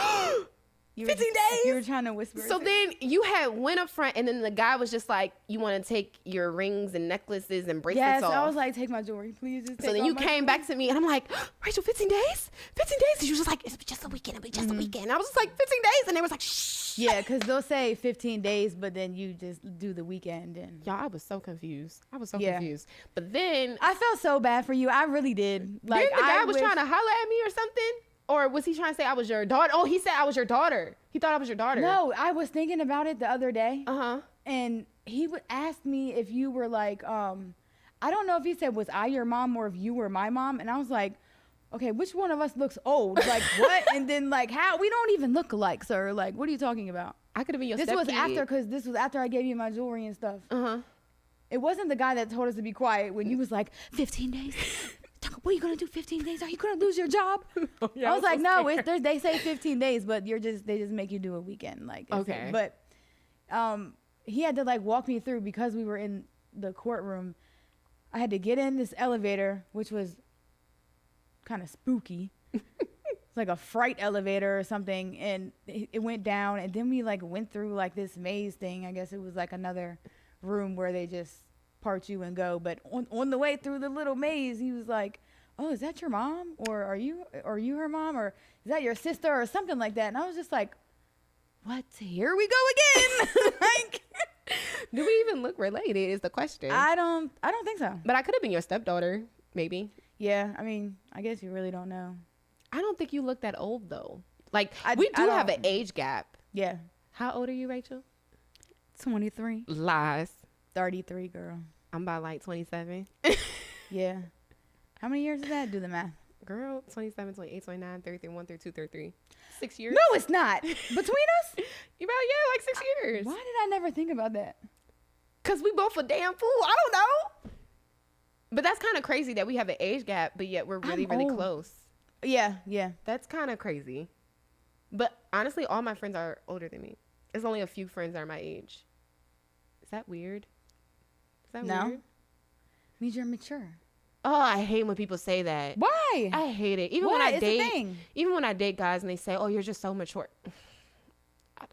S1: 15 days?
S2: You were trying to whisper.
S1: So then you had went up front, and then the guy was just like, you want to take your rings and necklaces and bracelets off?
S2: Yes, I was like, take my jewelry, please. Just take
S1: so then you came back to me, and I'm like, Rachel, 15 days? 15 days? And she was just like, it's just a weekend. It'll be just a weekend. I was just like, 15 days? And they was like, shh.
S2: Yeah, because they'll say 15 days, but then you just do the weekend. And
S1: Y'all, I was so confused. Confused. But then
S2: I felt so bad for you. I really did. Like,
S1: then the guy was trying to holler at me or something. Or was he trying to say I was your daughter? Oh, he said I was your daughter. He thought I was your daughter.
S2: No, I was thinking about it the other day.
S1: Uh-huh.
S2: And he would ask me if you were like, I don't know if he said, was I your mom or if you were my mom? And I was like, okay, which one of us looks old? Like, what? And then, like, how? We don't even look alike, sir. Like, what are you talking about?
S1: I could have been your
S2: This
S1: stepkid.
S2: was after, because this was after I gave you my jewelry and stuff. Uh-huh. It wasn't the guy that told us to be quiet when you was like, 15 days? What are you going to do 15 days? Are you going to lose your job? Yeah, I was like, so no, they say 15 days, but they just make you do a weekend. Like,
S1: okay.
S2: But he had to like walk me through because we were in the courtroom. I had to get in this elevator, which was kind of spooky. It's like a fright elevator or something. And it went down. And then we like went through like this maze thing. I guess it was like another room where they just part you and go. But on the way through the little maze, he was like, oh, is that your mom? Or are you her mom? Or is that your sister or something like that? And I was just like, what? Here we go again. Like,
S1: do we even look related is the question.
S2: I don't think so.
S1: But I could have been your stepdaughter, maybe.
S2: Yeah, I mean, I guess you really don't know.
S1: I don't think you look that old though. Like, we do have an age gap.
S2: Yeah.
S1: How old are you, Rachel?
S2: 23.
S1: Lies.
S2: 33, girl.
S1: I'm about like 27.
S2: Yeah. How many years is that? Do the math.
S1: Girl, 27, 28, 29, 33, 1, 32, 33. 6 years?
S2: No, it's not. Between us?
S1: You about, yeah, like 6 years.
S2: Why did I never think about that?
S1: Because we both a damn fool. I don't know. But that's kind of crazy that we have an age gap, but yet we're really, really close.
S2: Yeah, yeah.
S1: That's kind of crazy. But honestly, all my friends are older than me. There's only a few friends that are my age. Is that weird? Is that weird?
S2: Means you're mature.
S1: Oh, I hate when people say that.
S2: Why?
S1: I hate it. Even when I date guys and they say, "Oh, you're just so mature."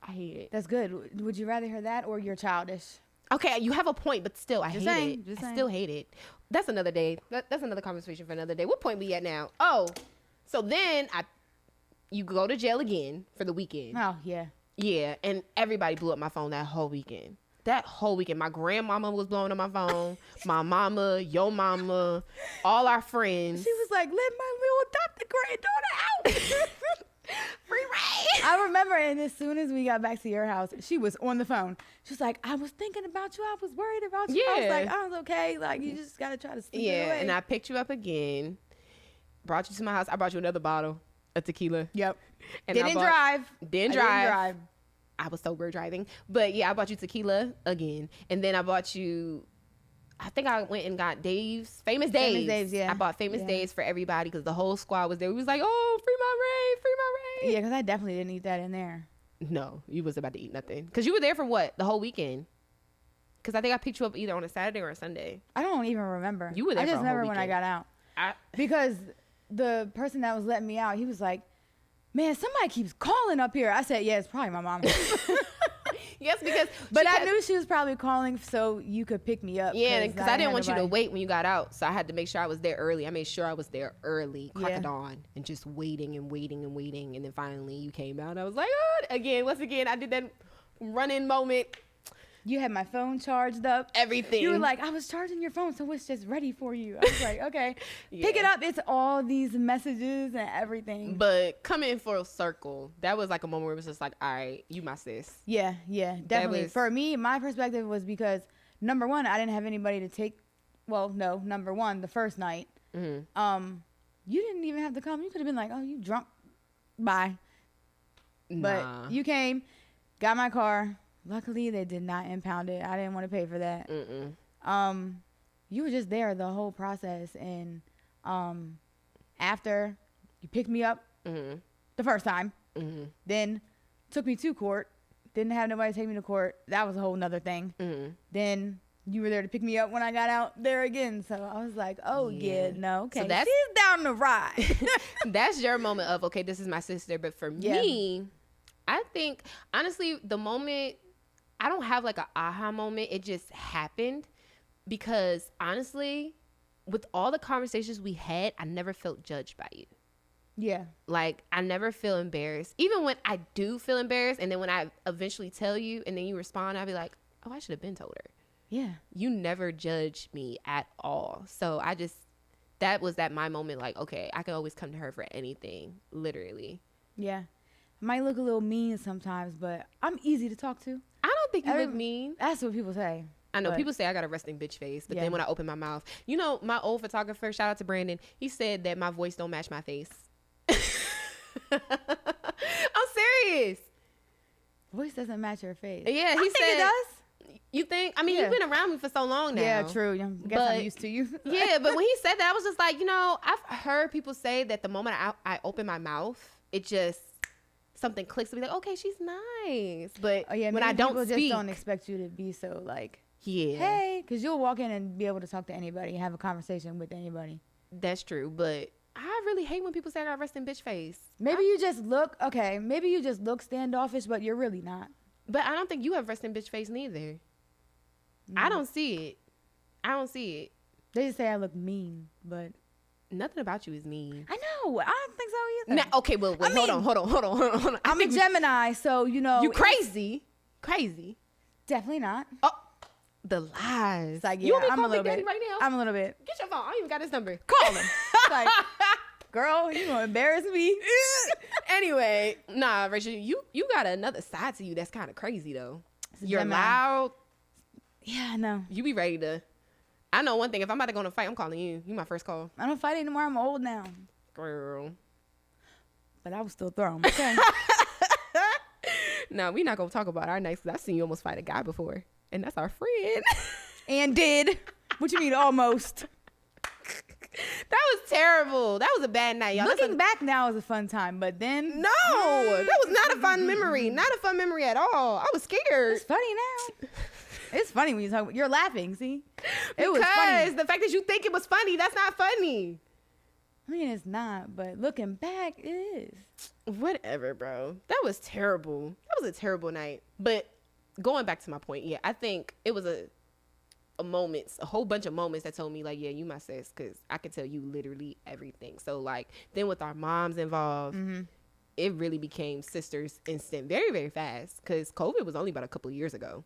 S1: I hate it.
S2: That's good. Would you rather hear that or you're childish?
S1: Okay, you have a point, but still, I hate it.
S2: I
S1: still hate it. That's another day. That's another conversation for another day. What point we at now? Oh, so then you go to jail again for the weekend.
S2: Oh, yeah.
S1: Yeah, and everybody blew up my phone that whole weekend. My grandmama was blowing up my phone. My mama, your mama, all our friends.
S2: She was like, let my little adopted granddaughter out.
S1: Free reign.
S2: I remember, and as soon as we got back to your house, she was on the phone. She was like, I was thinking about you. I was worried about you. I was like, I was okay. Like, you just got to try to sleep it away.
S1: And I picked you up again, brought you to my house. I brought you another bottle of tequila.
S2: Yep.
S1: And
S2: Didn't drive.
S1: I was sober driving. But yeah, I bought you tequila again. And then I bought you, I think I went and got Famous Days.
S2: Yeah.
S1: I bought Famous Days for everybody because the whole squad was there. We was like, oh, free my Ray.
S2: Yeah, because I definitely didn't eat that in there.
S1: No, you was about to eat nothing. Because you were there for what? The whole weekend? Because I think I picked you up either on a Saturday or a Sunday.
S2: I don't even remember.
S1: You were there
S2: I just
S1: for a whole
S2: remember when I got out. Because the person that was letting me out, he was like, man, somebody keeps calling up here. I said, yeah, it's probably my mom.
S1: Yes, because...
S2: But I knew she was probably calling so you could pick me up.
S1: Yeah, because I didn't want you to wait when you got out. So I had to make sure I was there early. I made sure I was there early, crack of dawn, and just waiting. And then finally you came out. I was like, oh, once again, I did that run-in moment.
S2: You had my phone charged up.
S1: Everything.
S2: You were like, I was charging your phone, so it's just ready for you. I was like, okay. Pick it up. It's all these messages and everything.
S1: But coming full circle, that was like a moment where it was just like, all right, you my sis.
S2: Yeah, definitely. For me, my perspective was because, number one, I didn't have anybody to take. Well, no, number one, the first night. Mm-hmm. You didn't even have to come. You could have been like, oh, you drunk. Bye.
S1: Nah.
S2: But you came, got my car. Luckily, they did not impound it. I didn't want to pay for that. You were just there the whole process. And after you picked me up the first time, then took me to court. Didn't have nobody take me to court. That was a whole nother thing. Then you were there to pick me up when I got out there again. So I was like, oh, yeah no, okay. So she's down the ride.
S1: That's your moment of, okay, this is my sister. But for me, I think, honestly, the moment, I don't have like an aha moment. It just happened because, honestly, with all the conversations we had, I never felt judged by you.
S2: Yeah.
S1: Like, I never feel embarrassed. Even when I do feel embarrassed, and then when I eventually tell you and then you respond, I'll be like, oh, I should have been told her.
S2: Yeah.
S1: You never judged me at all. So that was my moment. Like, okay, I can always come to her for anything, literally.
S2: Yeah. I might look a little mean sometimes, but I'm easy to talk to.
S1: I don't think you look mean.
S2: That's what people say.
S1: I know people say I got a resting bitch face, but then when I open my mouth, you know, my old photographer, shout out to Brandon, he said that my voice don't match my face. I'm serious.
S2: Voice doesn't match your face.
S1: Yeah, he said
S2: it does.
S1: You think? I mean, you've been around me for so long now.
S2: Yeah, true. I guess I'm used to you.
S1: Yeah, but when he said that, I was just like, you know, I've heard people say that the moment I open my mouth, it just, something clicks to be like, okay, she's nice. But when I don't speak,
S2: people just don't expect you to be so like, hey, because you'll walk in and be able to talk to anybody, have a conversation with anybody.
S1: That's true, but I really hate when people say I got resting bitch face.
S2: Maybe you just look standoffish, but you're really not.
S1: But I don't think you have resting bitch face neither. I don't see it.
S2: They just say I look mean, but
S1: nothing about you is mean.
S2: I know. I don't think so either.
S1: Now, okay, well, wait, hold on.
S2: I'm a Gemini, so you know.
S1: You crazy.
S2: Definitely not.
S1: Oh, the lies.
S2: It's like, yeah,
S1: you want me to
S2: I'm
S1: call
S2: a little
S1: Big Daddy
S2: bit.
S1: Right now?
S2: I'm a little bit.
S1: Get your phone. I don't even got his number.
S2: Call him. It's like, girl, you gonna embarrass me?
S1: Anyway, nah, Rachel, you got another side to you that's kind of crazy though. You're
S2: Gemini.
S1: loud.
S2: Yeah, I know.
S1: You be ready to. I know one thing. If I'm about to go in a fight, I'm calling you. You my first call.
S2: I don't fight anymore. I'm old now.
S1: Girl.
S2: But I will still throw him. Okay.
S1: No, we're not gonna talk about our nights. I've seen you almost fight a guy before, and that's our friend.
S2: And did. What you mean almost?
S1: That was terrible. That was a bad night, y'all.
S2: Looking back now is a fun time, but then
S1: no, that was not a fun memory. Not a fun memory at all. I was scared.
S2: It's funny now. It's funny when you talk. You're laughing. See, it was
S1: funny.
S2: funny.
S1: The fact that you think it was funny, that's not funny.
S2: I mean, it's not, but looking back, it is.
S1: Whatever, bro. That was terrible. That was a terrible night. But going back to my point, yeah, I think it was a whole bunch of moments that told me like, yeah, you my sis, because I could tell you literally everything. So like, then with our moms involved, it really became sisters instant, very, very fast, because COVID was only about a couple of years ago.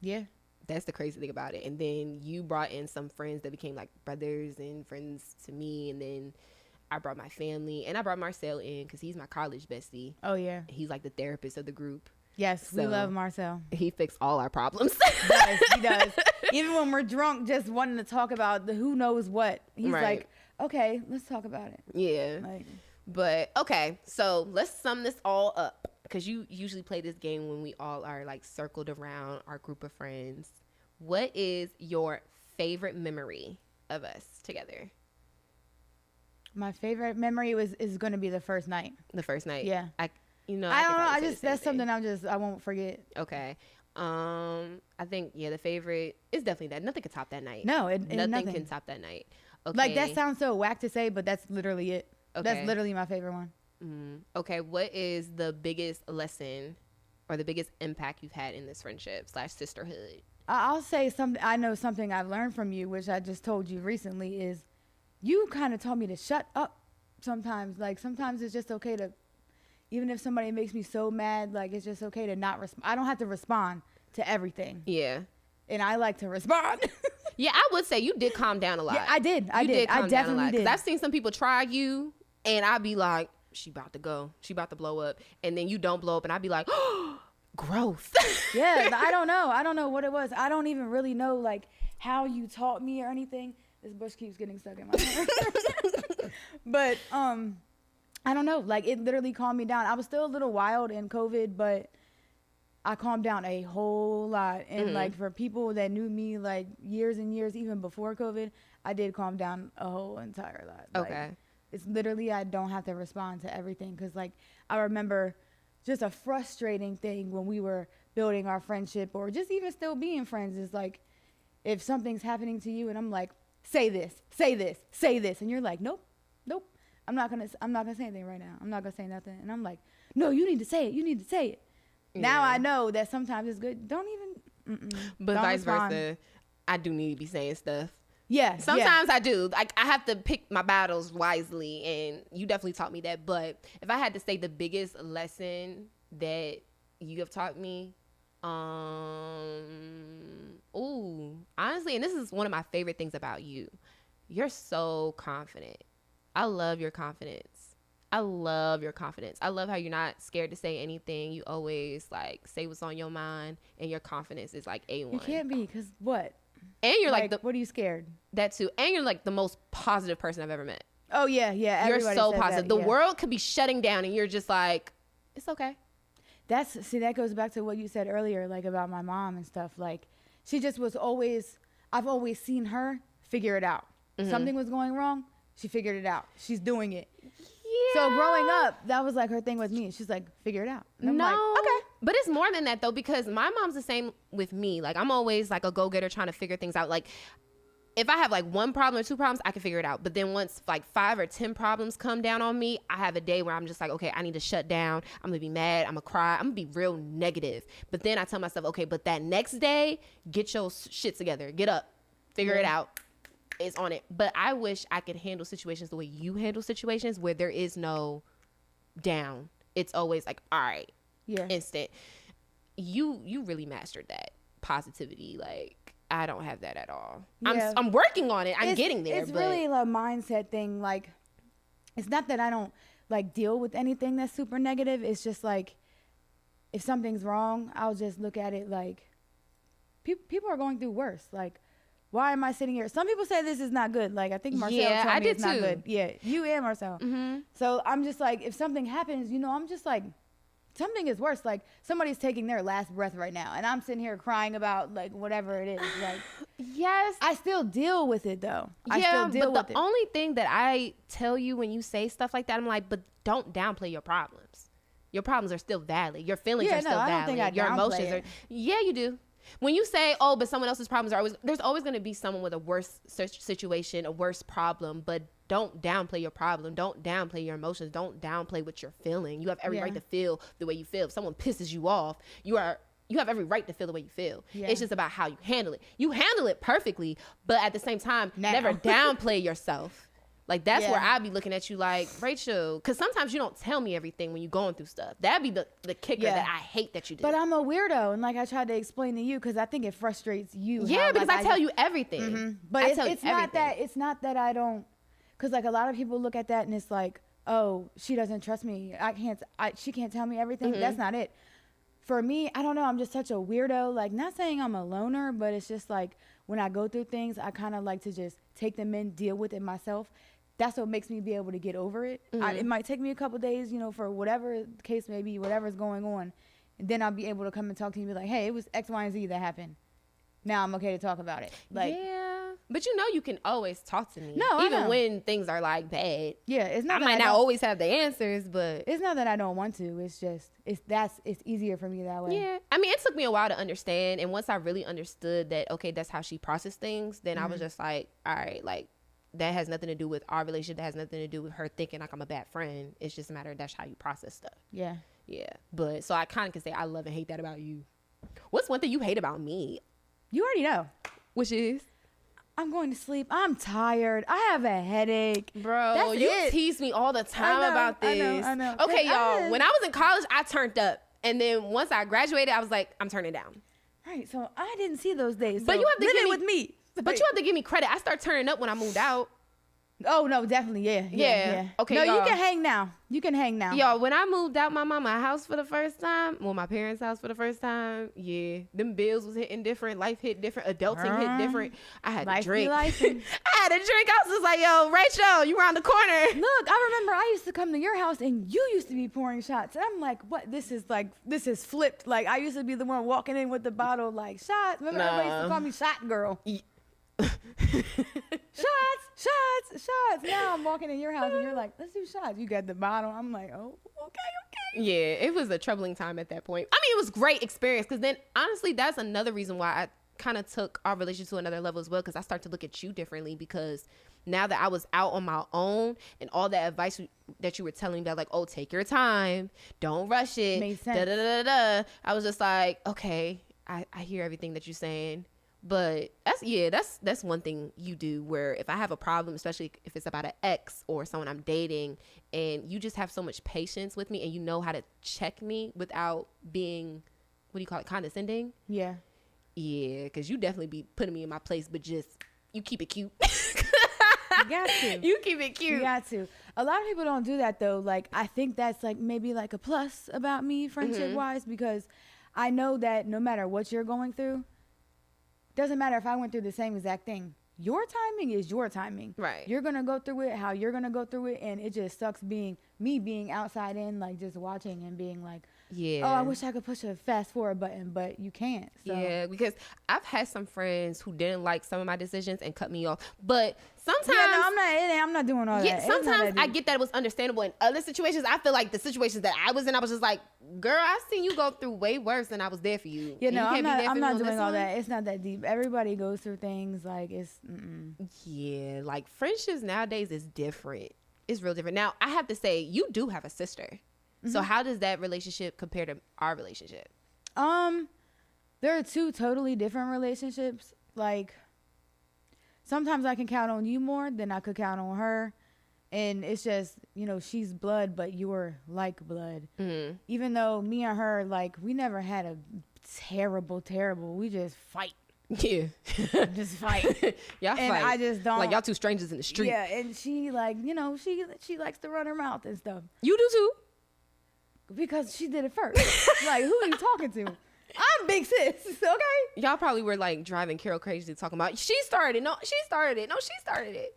S2: Yeah.
S1: That's the crazy thing about it. And then you brought in some friends that became like brothers and friends to me. And then I brought my family, and I brought Marcel in because he's my college bestie.
S2: Oh, yeah.
S1: He's like the therapist of the group.
S2: Yes, so we love Marcel.
S1: He fixed all our problems.
S2: He does. Even when we're drunk, just wanting to talk about the who knows what. He's like, okay, let's talk about it.
S1: Yeah. But, okay, so let's sum this all up. Because you usually play this game when we all are like circled around our group of friends. What is your favorite memory of us together?
S2: My favorite memory is going to be the first night.
S1: The first night?
S2: Yeah.
S1: I don't know.
S2: That's something I won't forget.
S1: Okay. I think, the favorite is definitely that. Nothing can top that night.
S2: No,
S1: nothing can top that night. Okay.
S2: Like, that sounds so whack to say, but that's literally it.
S1: Okay.
S2: That's literally my favorite one.
S1: Okay, what is the biggest lesson or the biggest impact you've had in this friendship / sisterhood?
S2: I'll say something. I know something I've learned from you, which I just told you recently, is you kind of taught me to shut up sometimes. Like, sometimes it's just okay to, even if somebody makes me so mad, like, it's just okay to not respond. I don't have to respond to everything.
S1: Yeah.
S2: And I like to respond.
S1: Yeah, I would say you did calm down a lot.
S2: Yeah, I did. I definitely did.
S1: 'Cause I've seen some people try you, and I'd be like, she about to go. She about to blow up. And then you don't blow up, and I'd be like, oh, growth.
S2: Yeah, I don't know. I don't know what it was. I don't even really know, like, how you taught me or anything. This bush keeps getting stuck in my hair. But, I don't know. Like, it literally calmed me down. I was still a little wild in COVID, but I calmed down a whole lot. And like for people that knew me like years and years, even before COVID, I did calm down a whole entire lot.
S1: Okay.
S2: Like, it's literally, I don't have to respond to everything. Cause like, I remember just a frustrating thing when we were building our friendship or just even still being friends is like, if something's happening to you and I'm like, say this, say this, say this. And you're like, nope. I'm not gonna say anything right now. I'm not gonna say nothing. And I'm like, no, you need to say it. You need to say it. Yeah. Now I know that sometimes it's good. Don't even.
S1: But don't vice versa, I do need to be saying stuff.
S2: Yeah.
S1: Sometimes I do. Like I have to pick my battles wisely, and you definitely taught me that. But if I had to say the biggest lesson that you have taught me, honestly, and this is one of my favorite things about you. You're so confident. I love your confidence. I love how you're not scared to say anything. You always like say what's on your mind, and your confidence is like A1.
S2: You can't be, because what?
S1: And you're like
S2: what are you scared?
S1: That too. And you're like the most positive person I've ever met.
S2: Oh yeah.
S1: You're so positive.
S2: That,
S1: the world could be shutting down, and you're just like, it's okay.
S2: That goes back to what you said earlier, like about my mom and stuff. Like she just was always. I've always seen her figure it out. Something was going wrong. She figured it out. She's doing it. Yeah. So growing up, that was like her thing with me. She's like, figure it out. And I'm like, okay.
S1: But it's more than that though, because my mom's the same with me. Like I'm always like a go-getter trying to figure things out. Like if I have like one problem or two problems, I can figure it out. But then once like 5 or 10 problems come down on me, I have a day where I'm just like, okay, I need to shut down. I'm gonna be mad. I'm gonna cry. I'm gonna be real negative. But then I tell myself, okay, but that next day, get your shit together. Get up. Figure it out. It's on it. But I wish I could handle situations the way you handle situations, where there is no down. It's always like, all right, instant. You really mastered that positivity. Like I don't have that at all. Yeah. I'm working on it. I'm getting there.
S2: It's really a mindset thing. Like it's not that I don't like deal with anything that's super negative. It's just like if something's wrong, I'll just look at it like people are going through worse. Like, why am I sitting here? Some people say this is not good. Like, I think Marcel told me it's not good. Yeah, you and Marcel. So I'm just like, if something happens, I'm just like, something is worse. Like, somebody's taking their last breath right now, and I'm sitting here crying about, like, whatever it is. Like,
S1: yes.
S2: I still deal with it, though. I still deal with it.
S1: But the only thing that I tell you when you say stuff like that, I'm like, but don't downplay your problems. Your problems are still valid. Your feelings are still valid.
S2: I don't think I
S1: your emotions
S2: it.
S1: Yeah, you do. When you say, oh, but someone else's problems are there's always going to be someone with a worse situation, a worse problem, but don't downplay your problem. Don't downplay your emotions. Don't downplay what you're feeling. You have every right to feel the way you feel. If someone pisses you off, you have every right to feel the way you feel. Yeah. It's just about how you handle it. You handle it perfectly, but at the same time, never downplay yourself. Like, that's where I'd be looking at you like, Rachel, because sometimes you don't tell me everything when you're going through stuff. That'd be the kicker that I hate that you do.
S2: But I'm a weirdo, and like I tried to explain to you, because I think it frustrates you.
S1: Yeah, because I tell you everything.
S2: Mm-hmm. But it's not that I don't, because like a lot of people look at that and it's like, oh, she doesn't trust me. She can't tell me everything. Mm-hmm. That's not it. For me, I don't know. I'm just such a weirdo. Like, not saying I'm a loner, but it's just like when I go through things, I kind of like to just take them in, deal with it myself. That's what makes me be able to get over it. Mm-hmm. It might take me a couple days, for whatever the case may be, whatever's going on. And then I'll be able to come and talk to you and be like, hey, it was X, Y, and Z that happened. Now I'm okay to talk about it. Like,
S1: yeah. But you can always talk to me.
S2: No,
S1: even when things are like bad.
S2: Yeah, it's not.
S1: I might not always have the answers, but
S2: it's not that I don't want to. It's just it's easier for me that way.
S1: Yeah. I mean, it took me a while to understand, and once I really understood that, okay, that's how she processed things, then I was just like, all right, like, that has nothing to do with our relationship. That has nothing to do with her thinking like I'm a bad friend. It's just a matter of that's how you process stuff.
S2: Yeah.
S1: Yeah. But so I kind of can say I love and hate that about you. What's one thing you hate about me?
S2: You already know.
S1: Which is?
S2: I'm going to sleep. I'm tired. I have a headache.
S1: Bro, you tease me all the time about this.
S2: I know.
S1: Okay, y'all. When I was in college, I turned up. And then once I graduated, I was like, I'm turning down.
S2: Right. So I didn't see those days.
S1: But
S2: so
S1: you have to
S2: live
S1: give
S2: it
S1: me,
S2: with me.
S1: But you have to give me credit. I start turning up when I moved out.
S2: Oh no, definitely, yeah.
S1: Okay,
S2: no,
S1: y'all.
S2: you can hang now. You can hang now.
S1: Yo, when I moved out my mama's house for the first time, my parents' house for the first time, yeah, them bills was hitting different. Life hit different. Adulting hit different. I had to drink. I had to drink. I was just like, yo, Rachel, you around the corner.
S2: Look, I remember I used to come to your house and you used to be pouring shots. And I'm like, what? This is flipped. Like, I used to be the one walking in with the bottle, like, shots. Remember, everybody used to call me shot girl. shots. Now I'm walking in your house and you're like, let's do shots. You got the bottle. I'm like, oh, okay.
S1: Yeah, it was a troubling time at that point. I mean, it was great experience because then honestly, that's another reason why I kind of took our relationship to another level as well, because I started to look at you differently, because now that I was out on my own and all that advice that you were telling me that, like, oh, take your time, don't rush it,
S2: made sense.
S1: I was just like, okay, I hear everything that you're saying. But that's one thing you do, where if I have a problem, especially if it's about an ex or someone I'm dating, and you just have so much patience with me and you know how to check me without being, what do you call it, condescending?
S2: Yeah,
S1: because you definitely be putting me in my place, but just, you keep it cute.
S2: You got to.
S1: You keep it cute.
S2: You got to. A lot of people don't do that though. Like, I think that's like maybe like a plus about me friendship wise, because I know that no matter what you're going through, doesn't matter if I went through the same exact thing. Your timing is your timing. Right. You're going to go through it how you're going to go through it. And it just sucks being outside in, like, just watching and being like, oh, I wish I could push a fast forward button, but you can't. So.
S1: Yeah, because I've had some friends who didn't like some of my decisions and cut me off. But sometimes,
S2: I'm not doing all that.
S1: Sometimes I get that it was understandable. In other situations, I feel like the situations that I was in, I was just like, girl, I seen you go through way worse than I was there for you.
S2: You know, I'm not doing all that. It's not that deep. Everybody goes through things. Like, it's
S1: yeah, like friendships nowadays is different. It's real different. Now, I have to say, you do have a sister. So how does that relationship compare to our relationship?
S2: There are two totally different relationships. Like, sometimes I can count on you more than I could count on her. And it's just, you know, she's blood, but you're like blood. Even though me and her, like, we never had a terrible, we just fight.
S1: Yeah.
S2: Just fight.
S1: Y'all
S2: and
S1: fight.
S2: I just don't.
S1: Like, y'all two strangers in the street.
S2: Yeah, and she, like, you know, she likes to run her mouth and stuff.
S1: You do too.
S2: Because she did it first. Like, who are you talking to? I'm big sis, okay?
S1: Y'all probably were, like, driving Carol crazy talking about, she started it. No, she started it.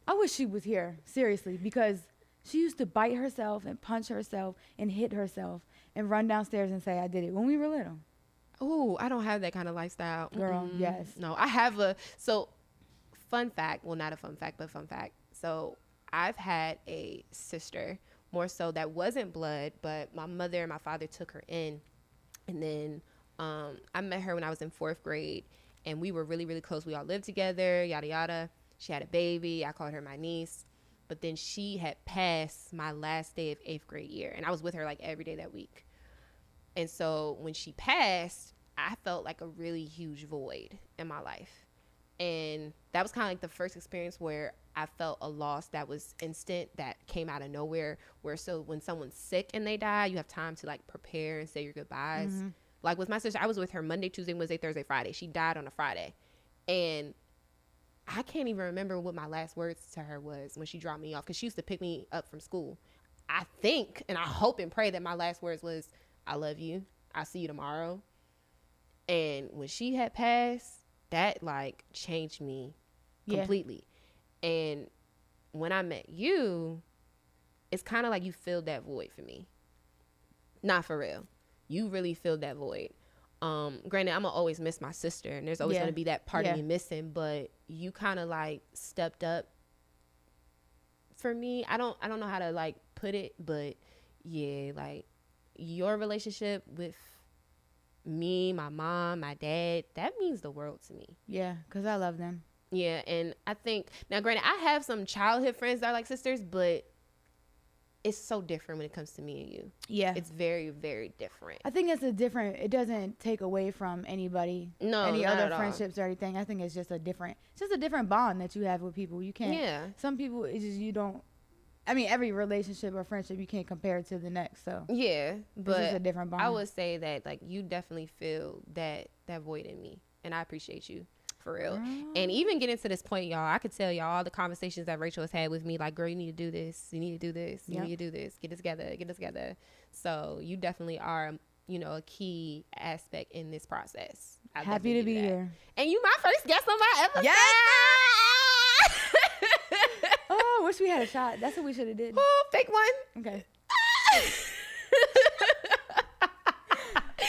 S2: I wish she was here, seriously, because she used to bite herself and punch herself and hit herself and run downstairs and say, I did it, when we were little.
S1: Oh, I don't have that kind of lifestyle.
S2: Girl, yes.
S1: No, I have fun fact. Well, not a fun fact, but fun fact. So I've had a sister, more so that wasn't blood, but my mother and my father took her in. And then I met her when I was in 4th grade, and we were really, really close. We all lived together, yada, yada. She had a baby. I called her my niece. But then she had passed my last day of 8th grade year, and I was with her, like, every day that week. And so when she passed, I felt like a really huge void in my life. And that was kind of like the first experience where I felt a loss that was instant, that came out of nowhere, where so when someone's sick and they die, you have time to, like, prepare and say your goodbyes. Like with my sister, I was with her Monday, Tuesday, Wednesday, Thursday, Friday. She died on a Friday. And I can't even remember what my last words to her was when she dropped me off, because she used to pick me up from school. I think, and I hope and pray that my last words was, I love you. I'll see you tomorrow. And when she had passed, that, like, changed me completely. And when I met you, it's kind of like you filled that void for me. Not for real. You really filled that void. Granted, I'm gonna always miss my sister, and there's always gonna be that part of me missing, but you kind of, like, stepped up for me. I don't know how to, like, put it, but yeah, like, your relationship with me, my mom, my dad, that means the world to me.
S2: Yeah, because I love them.
S1: Yeah, and I think, now granted, I have some childhood friends that are like sisters, but it's so different when it comes to me and you. Yeah. It's very, very different.
S2: I think it doesn't take away from any other friendships or anything. I think it's just a different bond that you have with people. You can't, some people, it's just, you don't I mean, every relationship or friendship, you can't compare it to the next. So
S1: yeah, but
S2: it's a different bond.
S1: I would say that like you definitely feel that void in me, and I appreciate you for real. And even getting to this point, y'all, I could tell y'all all the conversations that Rachel has had with me, like, girl, you need to do this, you need to do this, you need to do this, get it together. So you definitely are, you know, a key aspect in this process.
S2: Happy to be here.
S1: And you my first guest on my episode.
S2: Yes. Oh, wish we had a shot. That's what we should have did.
S1: Oh, fake one.
S2: Okay.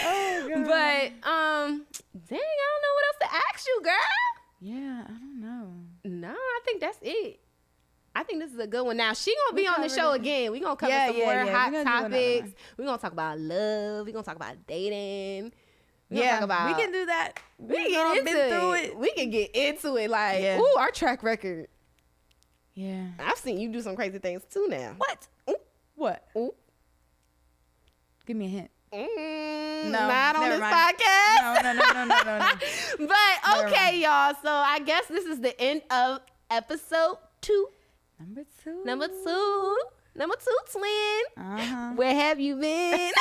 S1: Oh, God. But dang, I don't know what else to ask you, girl.
S2: Yeah, I don't know.
S1: No, I think that's it. I think this is a good one. Now she gonna be on the show again. We gonna cover some more hot topics. We gonna talk about love. We gonna talk about dating. We talk about,
S2: we can do that.
S1: We get into it. We can get into it. Like, ooh, our track record.
S2: Yeah,
S1: I've seen you do some crazy things too. Now,
S2: what?
S1: Ooh.
S2: What?
S1: Ooh.
S2: Give me a hint.
S1: No, not on this podcast.
S2: No.
S1: But okay, y'all. So I guess this is the end of episode 2. Number two, twin. Where have you been?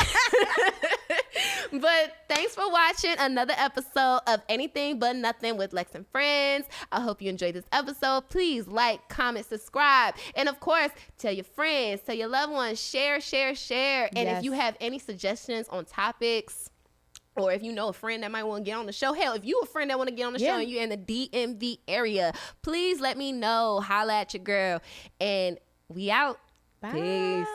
S1: But thanks for watching another episode of Anything But Nothing with Lexx and Friends. I hope you enjoyed this episode. Please like, comment, subscribe. And of course, tell your friends, tell your loved ones, share. And if you have any suggestions on topics, or if you know a friend that might want to get on the show, hell, if you a friend that want to get on the show and you're in the DMV area, please let me know. Holla at your girl. And we out.
S2: Bye.
S1: Peace.